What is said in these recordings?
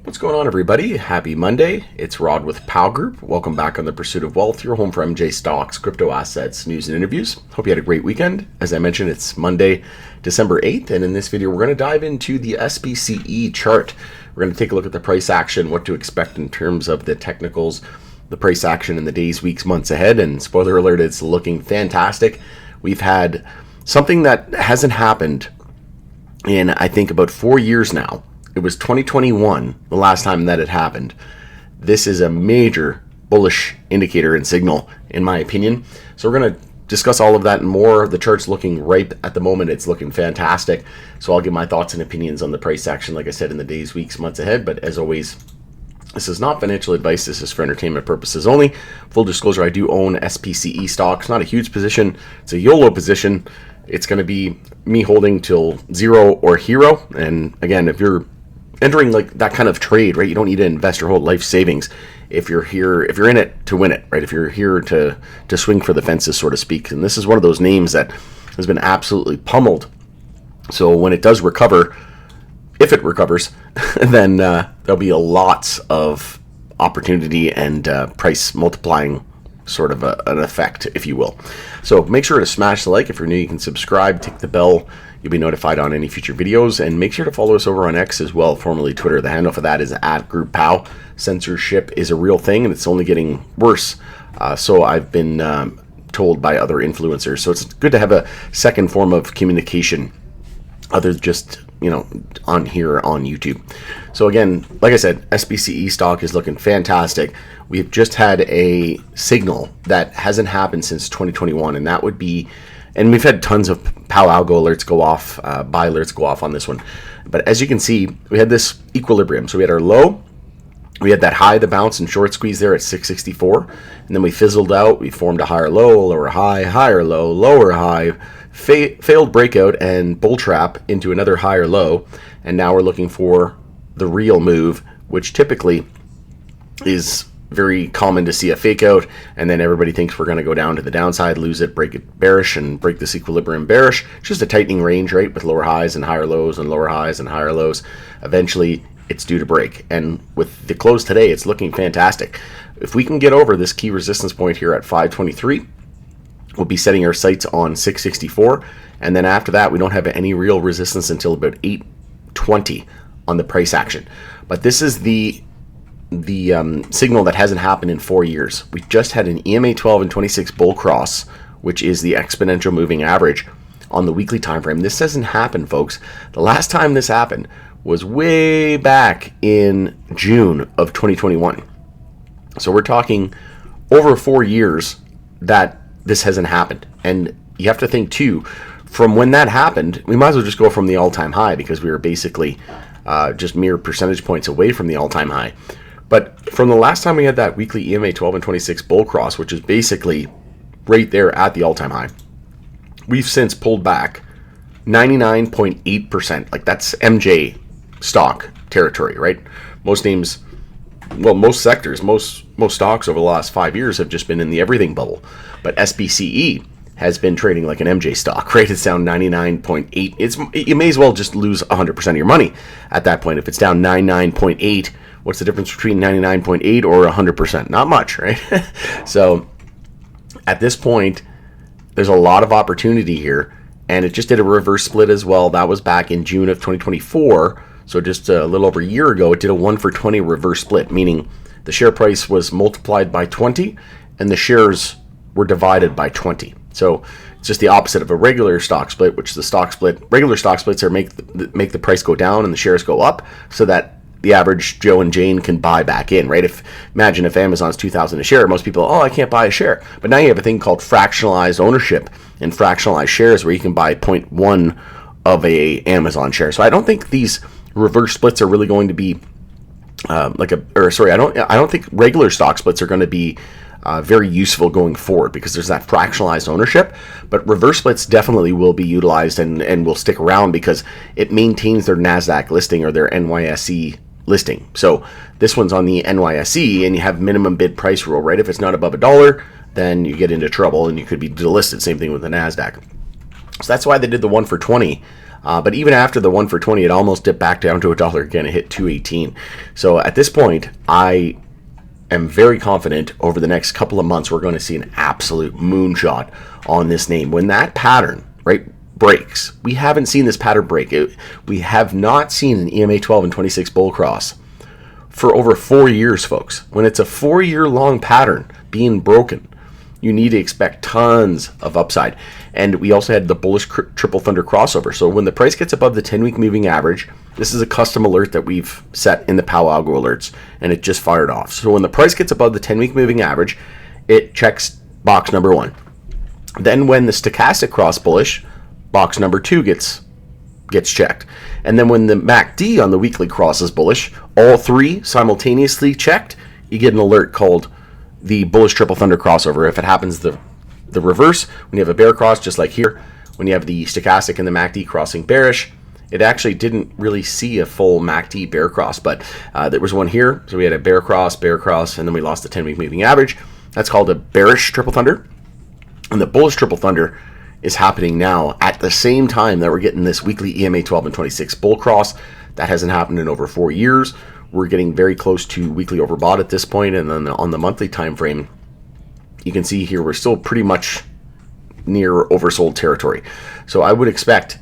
What's going on, everybody? Happy Monday. It's Rod with Powell Group. Welcome back on The Pursuit of Wealth, your home for MJ stocks, crypto assets, news, and interviews. Hope you had a great weekend. As I mentioned, it's Monday, December 8th, and in this video, we're going to dive into the SPCE chart. We're going to take a look at the price action, what to expect in terms of the technicals, the price action in the days, weeks, months ahead, and spoiler alert, it's looking fantastic. We've had something that hasn't happened in, I think, about 4 years now. It was 2021, the last time that it happened. This is a major bullish indicator and signal, in my opinion. So we're going to discuss all of that and more. The chart's looking ripe at the moment. It's looking fantastic. So I'll give my thoughts and opinions on the price action, like I said, in the days, weeks, months ahead. But as always, this is not financial advice. This is for entertainment purposes only. Full disclosure, I do own SPCE stocks. Not a huge position. It's a YOLO position. It's going to be me holding till zero or hero. And again, if you're entering like that kind of trade, right, you don't need to invest your whole life savings if you're in it to win it, right? If you're here to swing for the fences, so to speak. And this is one of those names that has been absolutely pummeled. So when it does recover, if it recovers, then there'll be a lots of opportunity and price multiplying sort of an effect, if you will. So make sure to smash the like. If you're new, you can subscribe, tick the bell. You'll be notified on any future videos, and make sure to follow us over on X as well, formerly Twitter. The handle for that is @GroupPow. Censorship is a real thing, and it's only getting worse. So I've been told by other influencers. So it's good to have a second form of communication other than just, on here on YouTube. So again, like I said, SPCE stock is looking fantastic. We've just had a signal that hasn't happened since 2021, and that would be, and we've had tons of POW algo alerts go off, buy alerts go off on this one. But as you can see, we had this equilibrium. So we had our low, we had that high, the bounce and short squeeze there at 664, and then we fizzled out. We formed a higher low, lower high, higher low, lower high, failed breakout and bull trap into another higher low, and now we're looking for the real move, which typically is very common to see a fake out, and then everybody thinks we're going to go down to the downside, lose it, break it bearish, and break this equilibrium bearish. It's just a tightening range, right, with lower highs and higher lows and lower highs and higher lows. Eventually, it's due to break, and with the close today, it's looking fantastic. If we can get over this key resistance point here at 523, we'll be setting our sights on 664, and then after that, we don't have any real resistance until about 820 on the price action. But this is the signal that hasn't happened in 4 years. We just had an EMA 12 and 26 bull cross, which is the exponential moving average on the weekly time frame. This hasn't happened, folks. The last time this happened was way back in June of 2021. So we're talking over 4 years that this hasn't happened. And you have to think too, from when that happened, we might as well just go from the all-time high, because we were basically just mere percentage points away from the all-time high. But from the last time we had that weekly EMA 12 and 26 bull cross, which is basically right there at the all-time high, we've since pulled back 99.8%. Like, that's MJ stock territory, right? Most names, well, most sectors, most stocks over the last 5 years have just been in the everything bubble. But SPCE has been trading like an MJ stock, right? It's down 99.8. You may as well just lose 100% of your money at that point. If it's down 99.8, what's the difference between 99.8 or 100%? Not much, right? So at this point, there's a lot of opportunity here, and it just did a reverse split as well. That was back in June of 2024. So just a little over a year ago, it did a 1 for 20 reverse split, meaning the share price was multiplied by 20 and the shares were divided by 20. So it's just the opposite of a regular stock split, which the stock split, regular stock splits are make the price go down and the shares go up, so that the average Joe and Jane can buy back in, right? Imagine if Amazon's $2,000 a share, most people, I can't buy a share. But now you have a thing called fractionalized ownership and fractionalized shares, where you can buy 0.1 of a Amazon share. So I don't think these reverse splits are really going to be I don't think regular stock splits are going to be very useful going forward, because there's that fractionalized ownership. But reverse splits definitely will be utilized and will stick around, because it maintains their NASDAQ listing or their NYSE listing. So this one's on the NYSE, and you have minimum bid price rule, right? If it's not above $1, then you get into trouble and you could be delisted. Same thing with the NASDAQ. So that's why they did the 1 for 20 But even after the 1 for 20, it almost dipped back down to $1 again. It hit 218. So at this point, I am very confident over the next couple of months, we're going to see an absolute moonshot on this name. When that pattern, right, breaks, we haven't seen this pattern break. We have not seen an EMA 12 and 26 bull cross for over 4 years, folks. When it's a 4-year long pattern being broken, you need to expect tons of upside. And we also had the bullish triple thunder crossover. So when the price gets above the 10-week moving average, this is a custom alert that we've set in the POW algo alerts, and it just fired off. So when the price gets above the 10-week moving average, it checks box number 1. Then when the stochastic cross bullish, box number 2 gets checked. And then when the MACD on the weekly crosses bullish, all 3 simultaneously checked, you get an alert called the bullish triple thunder crossover. If it happens the reverse, when you have a bear cross, just like here, when you have the stochastic and the MACD crossing bearish, it actually didn't really see a full MACD bear cross, but there was one here. So we had a bear cross, and then we lost the 10-week moving average. That's called a bearish triple thunder. And the bullish triple thunder is happening now at the same time that we're getting this weekly EMA 12 and 26 bull cross. That hasn't happened in over 4 years. We're getting very close to weekly overbought at this point, and then on the monthly time frame, you can see here we're still pretty much near oversold territory. So I would expect,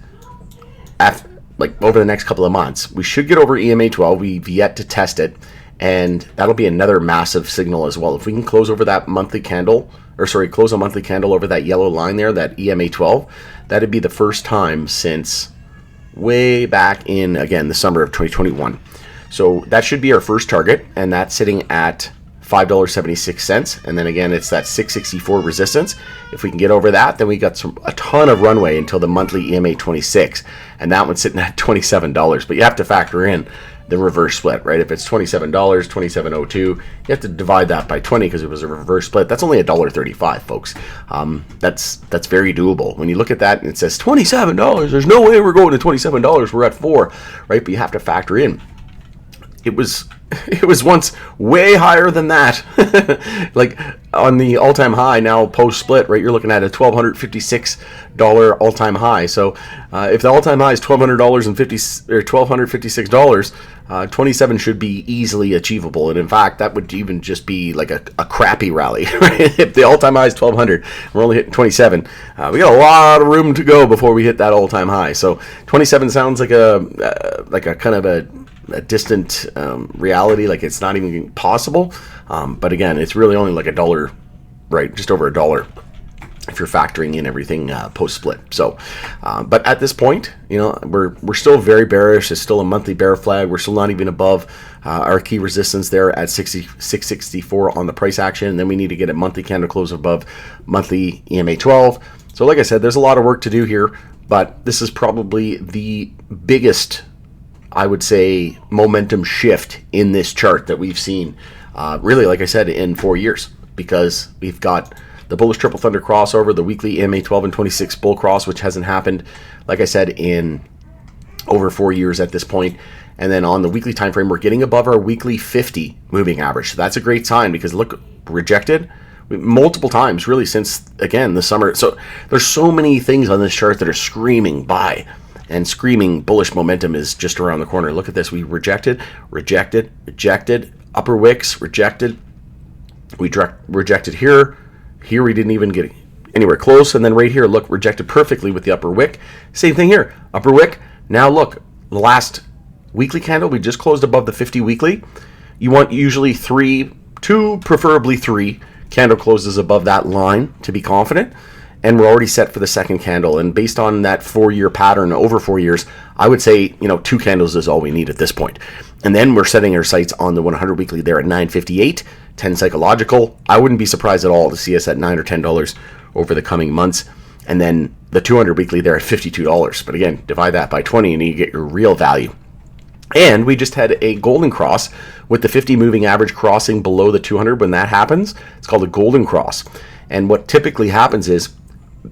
over the next couple of months, we should get over EMA 12. We've yet to test it, and that'll be another massive signal as well. If we can close over that monthly candle, close a monthly candle over that yellow line there, that EMA 12, that'd be the first time since way back in, again, the summer of 2021. So that should be our first target, and that's sitting at $5.76. And then again, it's that 664 resistance. If we can get over that, then we got a ton of runway until the monthly EMA 26, and that one's sitting at $27. But you have to factor in the reverse split, right? If it's $27, $27.02, you have to divide that by 20 because it was a reverse split. That's only $1.35, folks. That's very doable. When you look at that and it says $27, there's no way we're going to $27. We're at $4, right? But you have to factor in it was once way higher than that. Like on the all-time high now post-split, right, you're looking at a $1,256 all-time high. So if the all-time high is $1,256, 27 should be easily achievable. And in fact, that would even just be like a crappy rally, right? If the all-time high is 1,200, we're only hitting 27. We got a lot of room to go before we hit that all-time high. So 27 sounds like a kind of a distant reality, like it's not even possible. But again, it's really only like $1, right? Just over $1 if you're factoring in everything post-split. So, but at this point, we're still very bearish. It's still a monthly bear flag. We're still not even above our key resistance there at 664 on the price action. And then we need to get a monthly candle close above monthly EMA 12. So like I said, there's a lot of work to do here, but this is probably the biggest, I would say, momentum shift in this chart that we've seen, really, like I said, in 4 years, because we've got the bullish triple thunder crossover, the weekly EMA 12 and 26 bull cross, which hasn't happened, like I said, in over 4 years at this point. And then on the weekly time frame, we're getting above our weekly 50 moving average. So that's a great sign, because look, rejected multiple times really since, again, the summer. So there's so many things on this chart that are screaming buy. And screaming bullish momentum is just around the corner. Look at this. We rejected, upper wicks, rejected. We rejected here. Here we didn't even get anywhere close. And then right here, look, rejected perfectly with the upper wick. Same thing here, upper wick. Now look, the last weekly candle, we just closed above the 50 weekly. You want usually two, preferably 3 candle closes above that line to be confident. And we're already set for the second candle. And based on that 4-year pattern, over 4 years, I would say, 2 candles is all we need at this point. And then we're setting our sights on the 100 weekly there at 958, 10 psychological. I wouldn't be surprised at all to see us at $9 or $10 over the coming months. And then the 200 weekly there at $52. But again, divide that by 20 and you get your real value. And we just had a golden cross with the 50 moving average crossing below the 200. When that happens, it's called a golden cross. And what typically happens is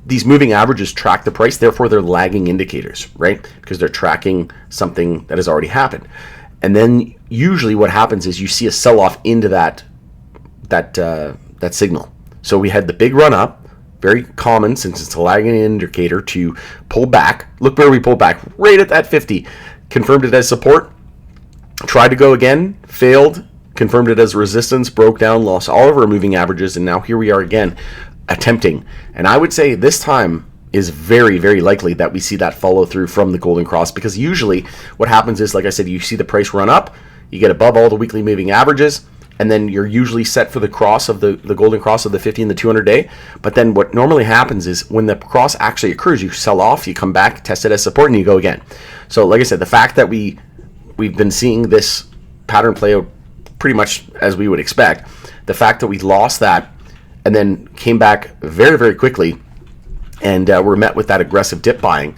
these moving averages track the price, therefore they're lagging indicators, right? Because they're tracking something that has already happened. And then usually what happens is you see a sell-off into that signal. So we had the big run up, very common since it's a lagging indicator to pull back. Look where we pulled back, right at that 50. Confirmed it as support. Tried to go again, failed. Confirmed it as resistance, broke down, lost all of our moving averages, and now here we are again attempting. And I would say this time is very, very likely that we see that follow through from the golden cross, because usually what happens is, like I said, you see the price run up, you get above all the weekly moving averages, and then you're usually set for the cross of the golden cross of the 50 and the 200 day. But then what normally happens is when the cross actually occurs, you sell off, you come back, test it as support, and you go again. So like I said, the fact that we've been seeing this pattern play out pretty much as we would expect, the fact that we lost that and then came back very, very quickly and were met with that aggressive dip buying,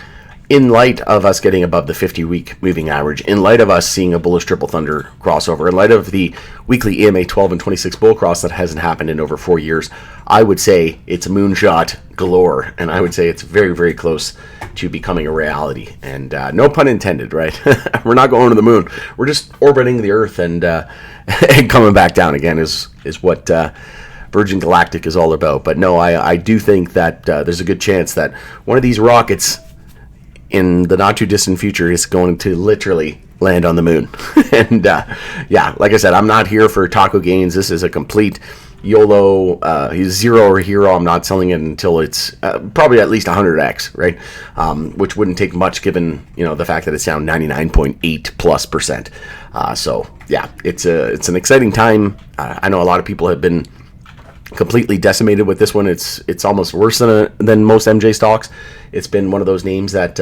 in light of us getting above the 50-week moving average, in light of us seeing a bullish triple thunder crossover, in light of the weekly EMA 12 and 26 bull cross that hasn't happened in over 4 years, I would say it's moonshot galore, and I would say it's very, very close to becoming a reality. And no pun intended, right? We're not going to the moon. We're just orbiting the Earth and coming back down again is what Virgin Galactic is all about. But no, I do think that there's a good chance that one of these rockets in the not too distant future is going to literally land on the moon. And yeah, like I said, I'm not here for taco gains. This is a complete YOLO. He's zero or hero. I'm not selling it until it's probably at least 100x, right? Which wouldn't take much given, the fact that it's down 99.8+%. So yeah, it's an exciting time. I know a lot of people have been completely decimated with this one. It's almost worse than most MJ stocks. It's been one of those names that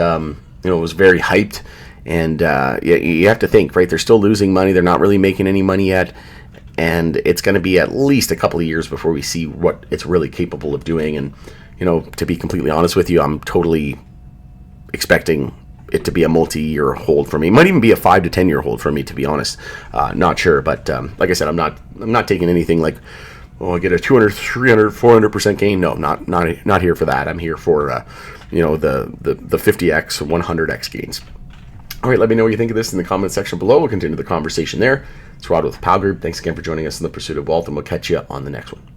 was very hyped, and you have to think, right? They're still losing money. They're not really making any money yet, and it's going to be at least a couple of years before we see what it's really capable of doing. And to be completely honest with you, I'm totally expecting it to be a multi-year hold for me. It might even be a 5 to 10 year hold for me, to be honest. Not sure, but like I said, I'm not taking anything like, I get a 200, 300, 400% gain. No, not here for that. I'm here for the 50x, 100x gains. All right, let me know what you think of this in the comment section below. We'll continue the conversation there. It's Rod with Pal Group. Thanks again for joining us in the pursuit of wealth, and we'll catch you on the next one.